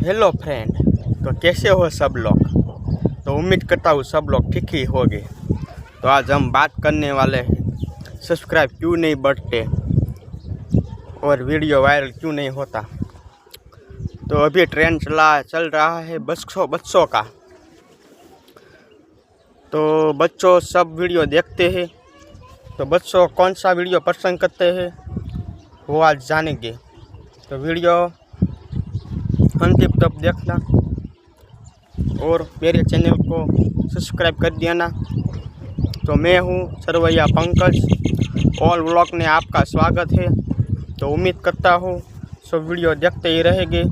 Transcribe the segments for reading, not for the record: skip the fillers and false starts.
Hello friend, तो कैसे हो सब लोग। तो उम्मीद करता हूँ सब लोग ठीक ही होंगे। तो आज हम बात करने वाले हैं सब्सक्राइब क्यों नहीं बढ़ते और वीडियो वायरल क्यों नहीं होता। तो अभी ट्रेंड चल रहा है बच्चों का। तो बच्चों सब वीडियो देखते हैं, तो बच्चों कौन सा वीडियो पसंद करते हैं वो आज जानेंगे। तो वीडियो अंतिम तक देखना और मेरे चैनल को सब्सक्राइब कर देना। तो मैं हूँ सरवैया पंकज, ऑल व्लॉग में आपका स्वागत है। तो उम्मीद करता हूँ सब वीडियो देखते ही रहेंगे।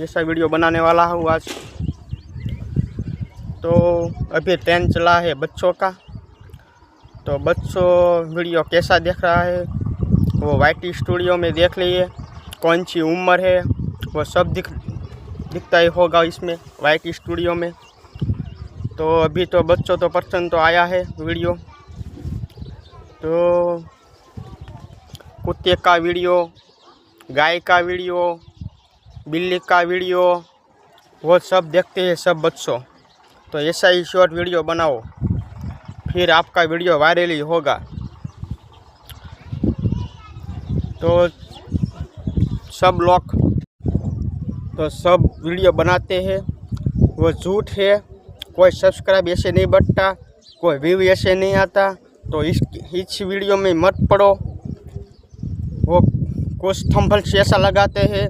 ऐसा वीडियो बनाने वाला हूँ आज। तो अभी ट्रेंड चला है बच्चों का। तो बच्चों वीडियो कैसा देख रहा है वो YT स्टूडियो में देख लीजिए। कौन सी उम्र है वो सब दिखता ही होगा इसमें YT स्टूडियो में। तो अभी तो बच्चों तो पसंद तो आया है वीडियो। तो कुत्ते का वीडियो, गाय का वीडियो, बिल्ली का वीडियो वो सब देखते हैं सब बच्चों। तो ऐसा ही शॉर्ट वीडियो बनाओ, फिर आपका वीडियो वायरल ही होगा। तो सब वीडियो बनाते हैं वो झूठ है। कोई सब्सक्राइब ऐसे नहीं बढ़ता, कोई व्यू ऐसे नहीं आता। तो इस वीडियो में मत पड़ो। वो कुछ थंबनेल ऐसा लगाते हैं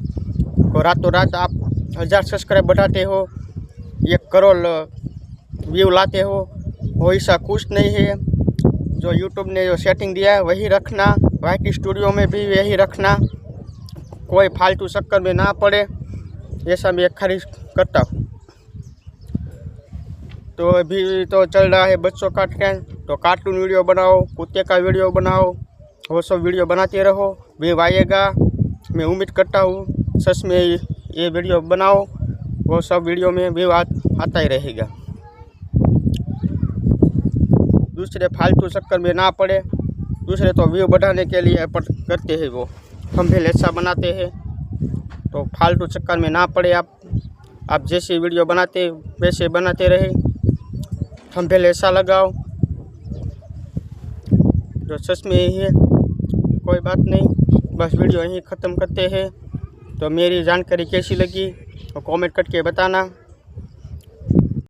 और रातों रात आप 1000 सब्सक्राइब बढ़ाते हो, 1 करोड़ व्यू लाते हो। वो ऐसा कुछ नहीं है। जो यूट्यूब ने जो सेटिंग दिया है वही रखना, YT स्टूडियो में भी यही रखना। कोई फालतू चक्कर में ना पड़े, ऐसा मैं खारिज करता हूँ। तो अभी तो चल रहा है बच्चों का ट्रेंड। तो कार्टून वीडियो बनाओ, कुत्ते का वीडियो बनाओ, वो सब वीडियो बनाते रहो, व्यू आएगा। मैं उम्मीद करता हूँ सच में ये वीडियो बनाओ, वो सब वीडियो में व्यू आता ही रहेगा। दूसरे फालतू चक्कर में ना पड़े। दूसरे तो व्यू बढ़ाने के लिए करते हैं, वो थंबनेल ऐसा बनाते हैं। तो फालतू चक्कर में ना पड़े। आप जैसे वीडियो बनाते वैसे बनाते रहे। थंबनेल ऐसा लगाओ जो सच में ही है। कोई बात नहीं, बस वीडियो यहीं ख़त्म करते हैं। तो मेरी जानकारी कैसी लगी तो कमेंट करके बताना।